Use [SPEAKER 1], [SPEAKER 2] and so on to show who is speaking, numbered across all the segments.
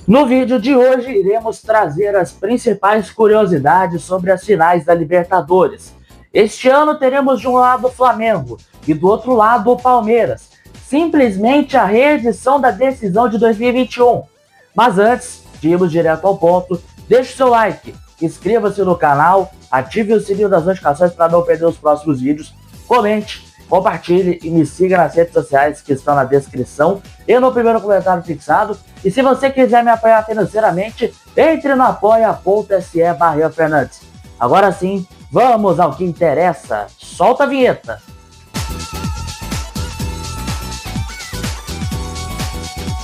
[SPEAKER 1] No vídeo de hoje, iremos trazer as principais curiosidades sobre as finais da Libertadores. Este ano teremos de um lado o Flamengo e do outro lado o Palmeiras, simplesmente a reedição da decisão de 2021. Mas antes de irmos direto ao ponto, deixe o seu like, inscreva-se no canal, ative o sininho das notificações para não perder os próximos vídeos, comente, compartilhe e me siga nas redes sociais que estão na descrição e no primeiro comentário fixado. E se você quiser me apoiar financeiramente, entre no apoia.se/Fernandes. Agora sim, vamos ao que interessa. Solta a vinheta.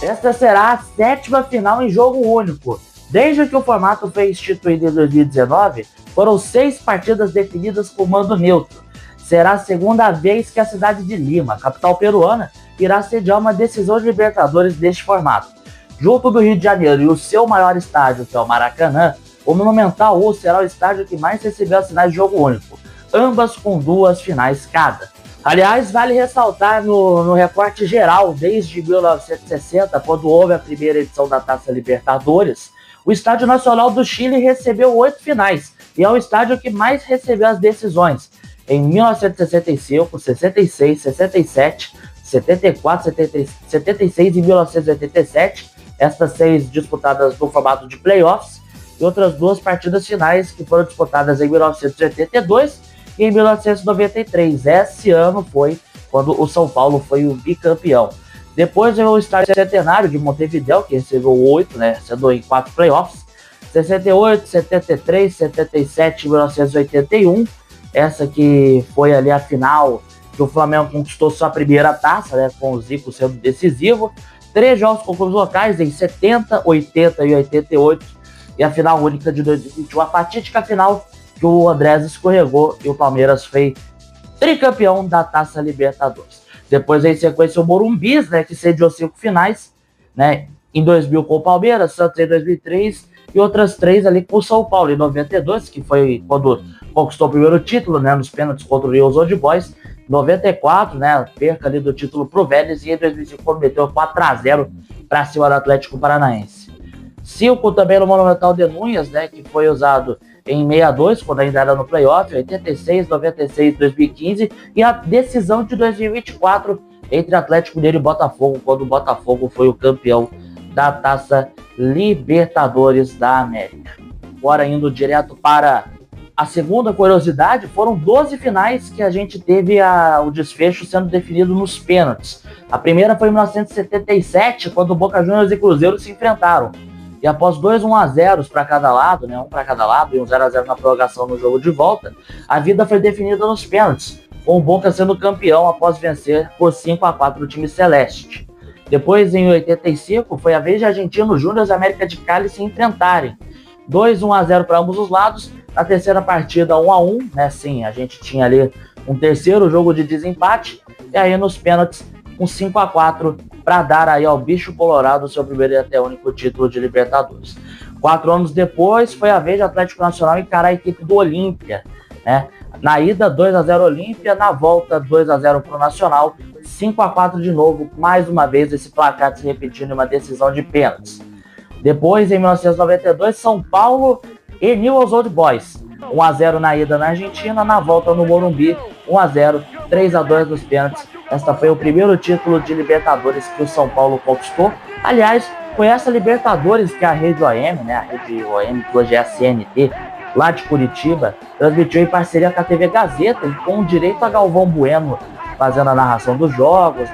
[SPEAKER 1] Esta será a 7ª final em jogo único. Desde que o formato foi instituído em 2019, foram 6 partidas definidas com mando neutro. Será a segunda vez que a cidade de Lima, capital peruana, irá sediar uma decisão de Libertadores deste formato. Junto do Rio de Janeiro e o seu maior estádio, que é o Maracanã, o Monumental U será o estádio que mais recebeu as finais de jogo único, ambas com 2 finais cada. Aliás, vale ressaltar no recorte geral, desde 1960, quando houve a primeira edição da Taça Libertadores, o Estádio Nacional do Chile recebeu 8 finais, e é o estádio que mais recebeu as decisões. Em 1965, 66, 67, 74, 76 e 1987, estas 6 disputadas no formato de playoffs, e outras 2 partidas finais que foram disputadas em 1982 e em 1993. Esse ano foi quando o São Paulo foi o bicampeão. Depois veio o Estádio Centenário de Montevidéu, que recebeu 8, sendo em 4 playoffs, 68, 73, 77 e 1981, essa que foi ali a final que o Flamengo conquistou sua primeira taça, com o Zico sendo decisivo. 3 jogos com clubes locais em 70, 80 e 88. E a final única de 2021, a fatídica final que o Andrés escorregou e o Palmeiras foi tricampeão da Taça Libertadores. Depois, em sequência, o Morumbis, que sediou 5 finais, em 2000 com o Palmeiras, Santos em 2003 e outras 3 ali com o São Paulo em 92, que foi quando conquistou o primeiro título, nos pênaltis contra o Rio Old Boys. 94, perca ali do título pro Vélez, e em 2005 quando meteu 4-0 para cima do Atlético Paranaense. 5 também no Monumental de Núñez, que foi usado em 62, quando ainda era no playoff, 86, 96, 2015 e a decisão de 2024 entre Atlético Mineiro e Botafogo, quando o Botafogo foi o campeão da Taça Libertadores da América. Agora indo direto para a segunda curiosidade, foram 12 finais que a gente teve o desfecho sendo definido nos pênaltis. A primeira foi em 1977, quando o Boca Juniors e Cruzeiro se enfrentaram. E após 2 1-0 para cada lado, um para cada lado e um 0-0 na prorrogação no jogo de volta, a vida foi definida nos pênaltis, com o Boca sendo campeão após vencer por 5-4 o time celeste. Depois, em 85, foi a vez de Argentinos Júnior e América de Cali se enfrentarem. 2 1-0 para ambos os lados. Na terceira partida, 1-1, sim, a gente tinha ali um terceiro jogo de desempate, e aí nos pênaltis, um 5-4 para dar aí ao bicho colorado o seu primeiro e até único título de Libertadores. 4 anos depois, foi a vez do Atlético Nacional encarar a equipe do Olímpia, Na ida, 2-0 Olímpia, na volta, 2-0 para o Nacional, 5-4 de novo, mais uma vez esse placar se repetindo em uma decisão de pênaltis. Depois, em 1992, São Paulo e Newell's Old Boys, 1-0 na ida na Argentina, na volta no Morumbi, 1-0, 3-2 nos pênaltis. Esta foi o primeiro título de Libertadores que o São Paulo conquistou. Aliás, foi essa Libertadores que a Rede OM, a Rede OM, que hoje é a CNT, lá de Curitiba, transmitiu em parceria com a TV Gazeta, com direito a Galvão Bueno fazendo a narração dos jogos,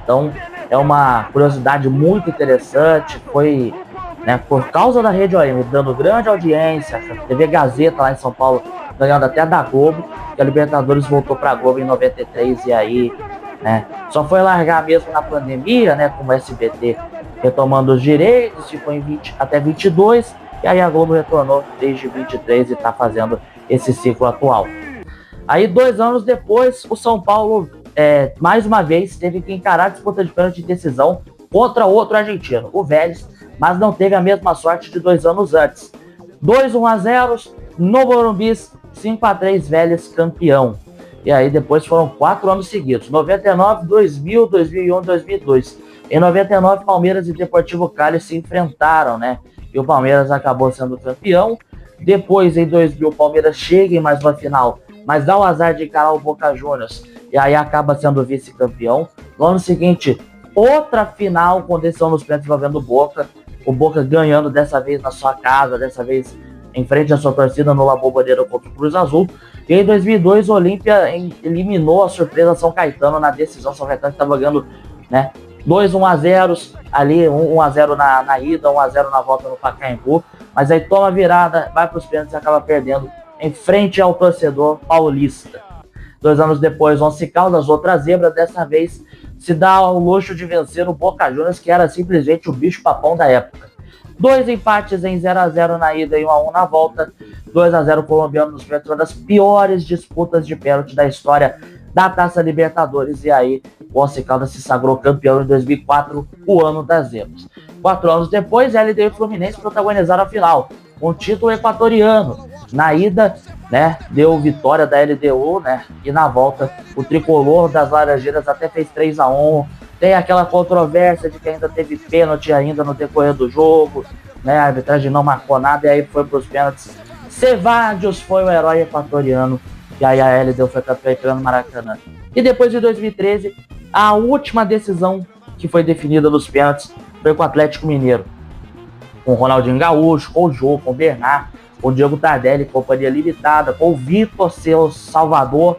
[SPEAKER 1] Então, é uma curiosidade muito interessante. Foi, por causa da Rede OM dando grande audiência, a TV Gazeta lá em São Paulo ganhando até da Globo, que a Libertadores voltou para a Globo em 93, e aí, só foi largar mesmo na pandemia, com o SBT retomando os direitos, ficou em até 22, e aí a Globo retornou desde 23 e está fazendo esse ciclo atual. Aí 2 anos depois, o São Paulo, mais uma vez, teve que encarar a disputa de pênalti de decisão contra outro argentino, o Vélez, mas não teve a mesma sorte de 2 anos antes. 2 1-0 no Morumbi, 5-3 Vélez campeão. E aí depois foram 4 anos seguidos, 99, 2000, 2001, 2002. Em 99, Palmeiras e Deportivo Cali se enfrentaram, né? E o Palmeiras acabou sendo campeão. Depois, em 2000, o Palmeiras chega em mais uma final, mas dá o azar de encarar o Boca Juniors e aí acaba sendo vice-campeão. No ano seguinte, outra final com decisão nos pênaltis envolvendo o Boca ganhando dessa vez na sua casa, dessa vez em frente à sua torcida no La Bombonera contra o Cruz Azul. E em 2002, o Olímpia eliminou a surpresa São Caetano na decisão. São Caetano estava ganhando, né, 2-1-0 ali, 1-0 na ida, 1-0 na volta no Pacaembu, mas aí toma virada, vai para os pênaltis e acaba perdendo em frente ao torcedor paulista. 2 anos depois, Once Caldas, outra zebra, dessa vez se dá ao luxo de vencer o Boca Juniors, que era simplesmente o bicho-papão da época. 2 empates em 0-0 na ida e 1-1 na volta, 2-0 colombiano nos pênaltis, uma das piores disputas de pênalti da história da Taça Libertadores, e aí o Once Caldas se sagrou campeão em 2004, o ano das zebras. 4 anos depois, LDU e Fluminense protagonizaram a final, com título equatoriano. Na ida, né, deu vitória da LDU, né, e na volta o tricolor das Laranjeiras até fez 3-1. Tem aquela controvérsia de que ainda teve pênalti ainda no decorrer do jogo, né, a arbitragem não marcou nada e aí foi para os pênaltis. Cevadios foi o herói equatoriano, e aí a LDU foi campeã no Maracanã. E depois de 2013, a última decisão que foi definida nos pênaltis foi com o Atlético Mineiro, com o Ronaldinho Gaúcho, com o Jô, com o Bernard, com o Diego Tardelli, companhia limitada, com o Vitor Seu Salvador,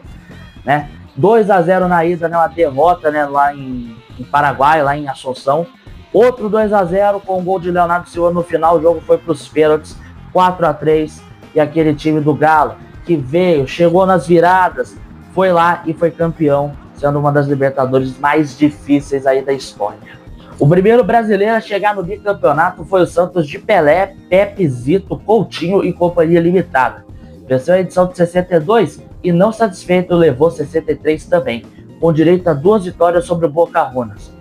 [SPEAKER 1] né? 2-0 na ida, né? Uma derrota, né? Lá em Paraguai, lá em Assunção. Outro 2-0 com o gol de Leonardo Silva no final. O jogo foi para os pênaltis, 4-3. E aquele time do Galo, que veio, chegou nas viradas, foi lá e foi campeão, sendo uma das Libertadores mais difíceis aí da história. O primeiro brasileiro a chegar no bicampeonato foi o Santos de Pelé, Pepe, Zito, Coutinho e companhia limitada. Venceu a edição de 62 e, não satisfeito, levou 63 também, com direito a 2 vitórias sobre o Boca Juniors.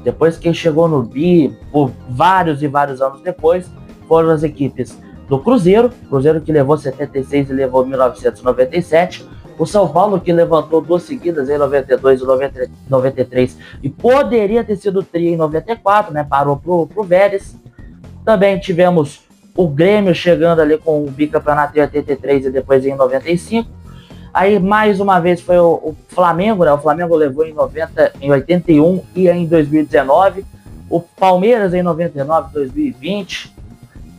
[SPEAKER 1] Depois, quem chegou no bi, por vários e vários anos depois, foram as equipes do Cruzeiro que levou 76 e levou 1997, o São Paulo, que levantou 2 seguidas em 92 e 93 e poderia ter sido tri em 94, né? Parou pro Vélez. Também tivemos o Grêmio chegando ali com o bicampeonato em 83 e depois em 95. Aí mais uma vez foi o Flamengo, né? O Flamengo levou em 81 e em 2019. O Palmeiras em 99, 2020.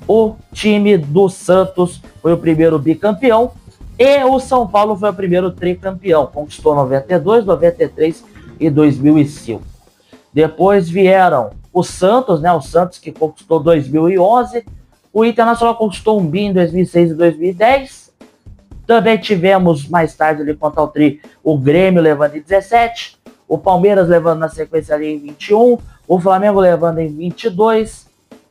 [SPEAKER 1] O time do Santos foi o primeiro bicampeão. E o São Paulo foi o primeiro tricampeão, conquistou 92, 93 e 2005. Depois vieram o Santos, né? O Santos que conquistou 2011. O Internacional conquistou um bi em 2006 e 2010. Também tivemos mais tarde ali contra o tri, o Grêmio levando em 17, o Palmeiras levando na sequência ali em 21, o Flamengo levando em 22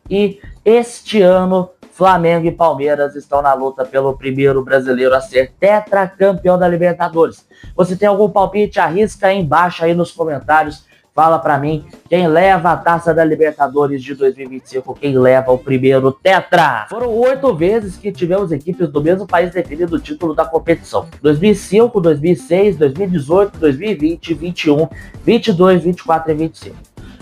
[SPEAKER 1] e este ano Flamengo e Palmeiras estão na luta pelo primeiro brasileiro a ser tetracampeão da Libertadores. Você tem algum palpite? Arrisca aí embaixo aí nos comentários. Fala pra mim quem leva a Taça da Libertadores de 2025, quem leva o primeiro tetra. Foram 8 vezes que tivemos equipes do mesmo país definindo o título da competição. 2005, 2006, 2018, 2020, 21, 22, 24 e 25.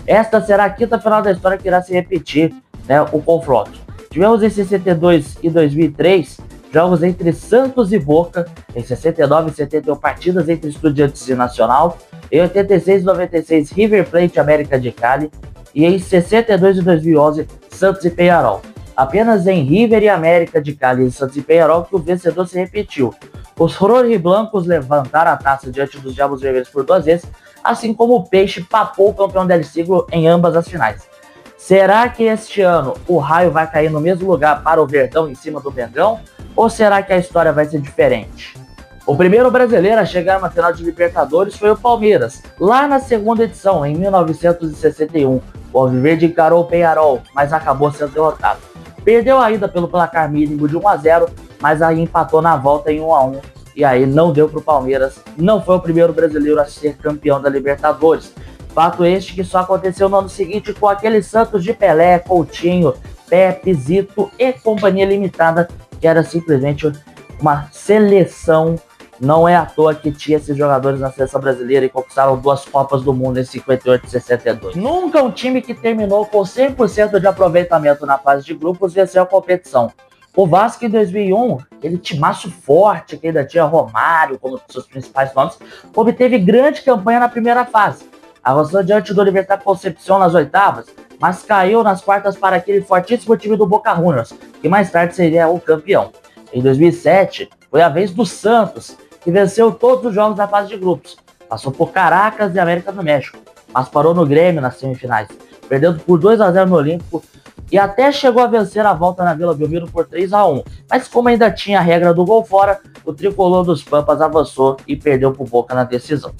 [SPEAKER 1] Esta será a 5ª final da história que irá se repetir, né, o confronto. Tivemos em 62 e 2003 jogos entre Santos e Boca, em 69 e 71 partidas entre Estudiantes e Nacional, em 86 e 96 River Plate e América de Cali, e em 62 e 2011 Santos e Peñarol. Apenas em River e América de Cali e Santos e Peñarol que o vencedor se repetiu. Os rojiblancos levantaram a taça diante dos Diabos Vermelhos por 2 vezes, assim como o Peixe papou o campeão del siglo em ambas as finais. Será que este ano o raio vai cair no mesmo lugar para o Verdão em cima do Mengão? Ou será que a história vai ser diferente? O primeiro brasileiro a chegar na final de Libertadores foi o Palmeiras, lá na 2ª edição, em 1961. O Alviverde encarou o Peñarol, mas acabou sendo derrotado. Perdeu a ida pelo placar mínimo de 1-0, mas aí empatou na volta em 1-1. E aí não deu para o Palmeiras, não foi o primeiro brasileiro a ser campeão da Libertadores. Fato este que só aconteceu no ano seguinte com aquele Santos de Pelé, Coutinho, Pepe, Zito e companhia limitada, que era simplesmente uma seleção, Não é à toa que tinha esses jogadores na seleção brasileira e conquistaram 2 Copas do Mundo em 58 e 62. Nunca um time que terminou com 100% de aproveitamento na fase de grupos venceu a competição. O Vasco em 2001, aquele timaço forte que ainda tinha Romário como seus principais nomes, obteve grande campanha na primeira fase. Avançou diante do Libertad Concepción nas oitavas, mas caiu nas quartas para aquele fortíssimo time do Boca Juniors, que mais tarde seria o campeão. Em 2007, foi a vez do Santos, que venceu todos os jogos da fase de grupos. Passou por Caracas e América do México, mas parou no Grêmio nas semifinais, perdendo por 2-0 no Olímpico e até chegou a vencer a volta na Vila Belmiro por 3-1. Mas como ainda tinha a regra do gol fora, o tricolor dos Pampas avançou e perdeu por Boca na decisão.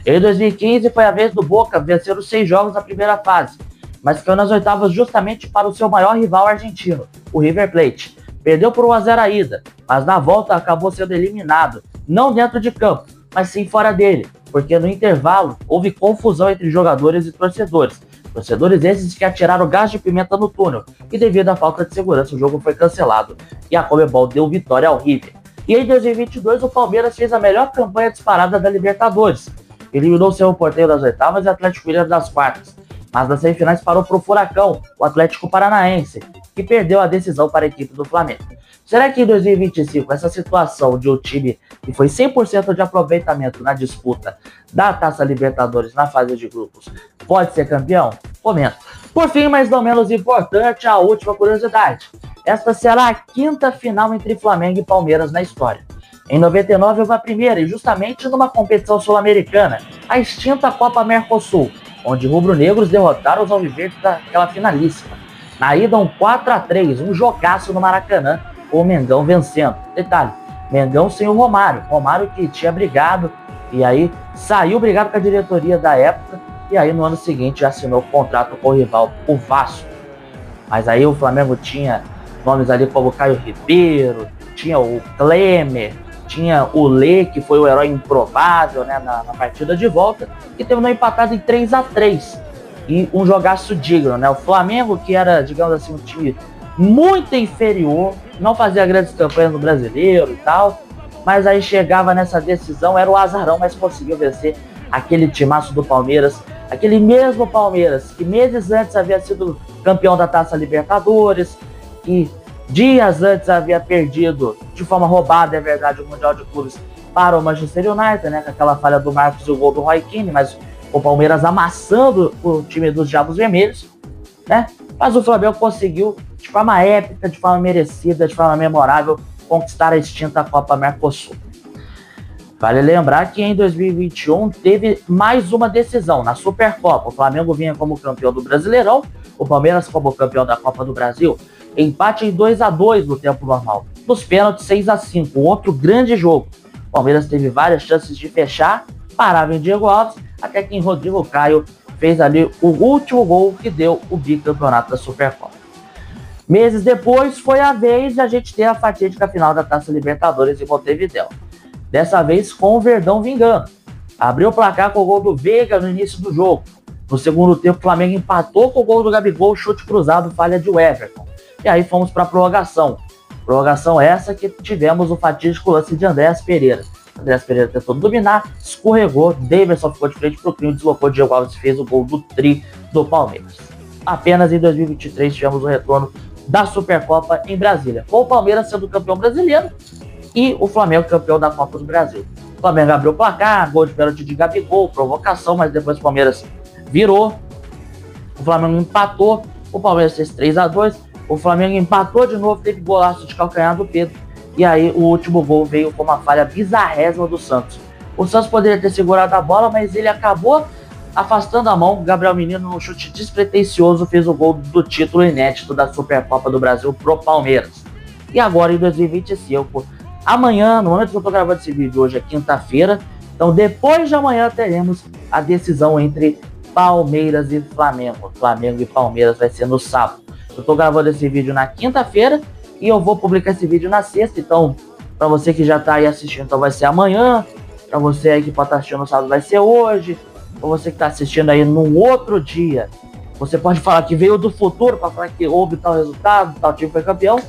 [SPEAKER 1] Em 2015 foi a vez do Boca vencer os 6 jogos da primeira fase, mas caiu nas oitavas justamente para o seu maior rival argentino, o River Plate. Perdeu por 1-0 a ida, mas na volta acabou sendo eliminado, não dentro de campo, mas sim fora dele, porque no intervalo houve confusão entre jogadores e torcedores. Torcedores esses que atiraram gás de pimenta no túnel, e devido à falta de segurança o jogo foi cancelado, e a Conmebol deu vitória ao River. E em 2022 o Palmeiras fez a melhor campanha disparada da Libertadores. Eliminou seu Porteiro das oitavas e Atlético Mineiro das quartas, mas nas semifinais parou para o Furacão, o Atlético Paranaense, que perdeu a decisão para a equipe do Flamengo. Será que em 2025 essa situação de um time que foi 100% de aproveitamento na disputa da Taça Libertadores na fase de grupos pode ser campeão? Comenta. Por fim, mas não menos importante, a última curiosidade. Esta será a 5ª final entre Flamengo e Palmeiras na história. Em 99 houve a primeira, e justamente numa competição sul-americana, a extinta Copa Mercosul, onde rubro-negros derrotaram os alviverdes daquela finalíssima. Na ida, um 4-3, um jogaço no Maracanã, com o Mengão vencendo. Detalhe, Mengão sem o Romário. Romário que tinha brigado, e aí saiu brigado com a diretoria da época, e aí no ano seguinte assinou o contrato com o rival, o Vasco. Mas aí o Flamengo tinha nomes ali como Caio Ribeiro, tinha o Klemer, tinha o Lê, que foi o herói improvável, né, na partida de volta, e terminou empatado em 3-3. E um jogaço digno, né? O Flamengo, que era, digamos assim, um time muito inferior, não fazia grandes campanhas no Brasileiro e tal, mas aí chegava nessa decisão, era o azarão, mas conseguiu vencer aquele timaço do Palmeiras, aquele mesmo Palmeiras que meses antes havia sido campeão da Taça Libertadores, que dias antes havia perdido de forma roubada, é verdade, o Mundial de Clubes para o Manchester United, né, com aquela falha do Marcos e o gol do Roy Keane, mas o Palmeiras amassando o time dos Diabos Vermelhos, né? Mas o Flamengo conseguiu, de forma épica, de forma merecida, de forma memorável, conquistar a extinta Copa Mercosul. Vale lembrar que em 2021 teve mais uma decisão na Supercopa. O Flamengo vinha como campeão do Brasileirão, o Palmeiras como campeão da Copa do Brasil. Empate em 2-2 no tempo normal. Nos pênaltis 6-5, outro grande jogo. O Palmeiras teve várias chances de fechar, parava em Diego Alves, até que em Rodrigo Caio fez ali o último gol que deu o bicampeonato da Supercopa. Meses depois foi a vez de a gente ter a fatídica final da Taça Libertadores em Montevidéu. Dessa vez com o Verdão vingando. Abriu o placar com o gol do Veiga no início do jogo. No segundo tempo o Flamengo empatou com o gol do Gabigol, chute cruzado, falha de Everton. E aí fomos para a prorrogação. Prorrogação essa que tivemos o fatídico lance de Andréas Pereira. Andréas Pereira tentou dominar, escorregou, Davidson ficou de frente para o Crinho, deslocou, Diego Alves fez o gol do tri do Palmeiras. Apenas em 2023 tivemos o retorno da Supercopa em Brasília, com o Palmeiras sendo campeão brasileiro e o Flamengo campeão da Copa do Brasil. O Flamengo abriu o placar, gol de pênalti de Gabigol, provocação, mas depois o Palmeiras virou, o Flamengo empatou, o Palmeiras fez 3-2, o Flamengo empatou de novo, teve golaço de calcanhar do Pedro, e aí o último gol veio com uma falha bizarrésima do Santos. O Santos poderia ter segurado a bola, mas ele acabou afastando a mão. Gabriel Menino, num chute despretensioso, fez o gol do título inédito da Supercopa do Brasil pro Palmeiras. E agora em 2025, amanhã, no momento que eu tô gravando esse vídeo, hoje é quinta-feira, então depois de amanhã teremos a decisão entre Palmeiras e Flamengo. Flamengo e Palmeiras vai ser no sábado. Eu tô gravando esse vídeo na quinta-feira e eu vou publicar esse vídeo na sexta, então para você que já tá aí assistindo, então vai ser amanhã, para você aí que pode estar assistindo no sábado vai ser hoje, ou você que tá assistindo aí num outro dia, você pode falar que veio do futuro para falar que houve tal resultado, tal time foi campeão.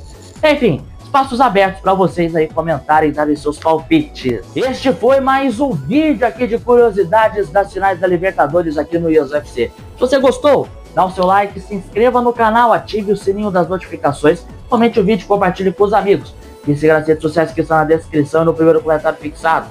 [SPEAKER 1] Enfim, espaços abertos para vocês aí comentarem e darem seus palpites. Este foi mais um vídeo aqui de curiosidades das finais da Libertadores aqui no IosUFC. Se você gostou, dá o seu like, se inscreva no canal, ative o sininho das notificações, comente o vídeo e compartilhe com os amigos. Me siga nas redes sociais que estão na descrição e no primeiro comentário fixado.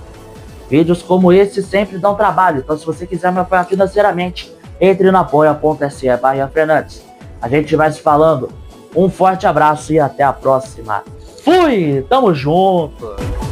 [SPEAKER 1] Vídeos como esse sempre dão trabalho, então se você quiser me apoiar financeiramente, entre no apoia.se/Fernandes. A gente vai se falando. Um forte abraço e até a próxima. Fui! Tamo junto!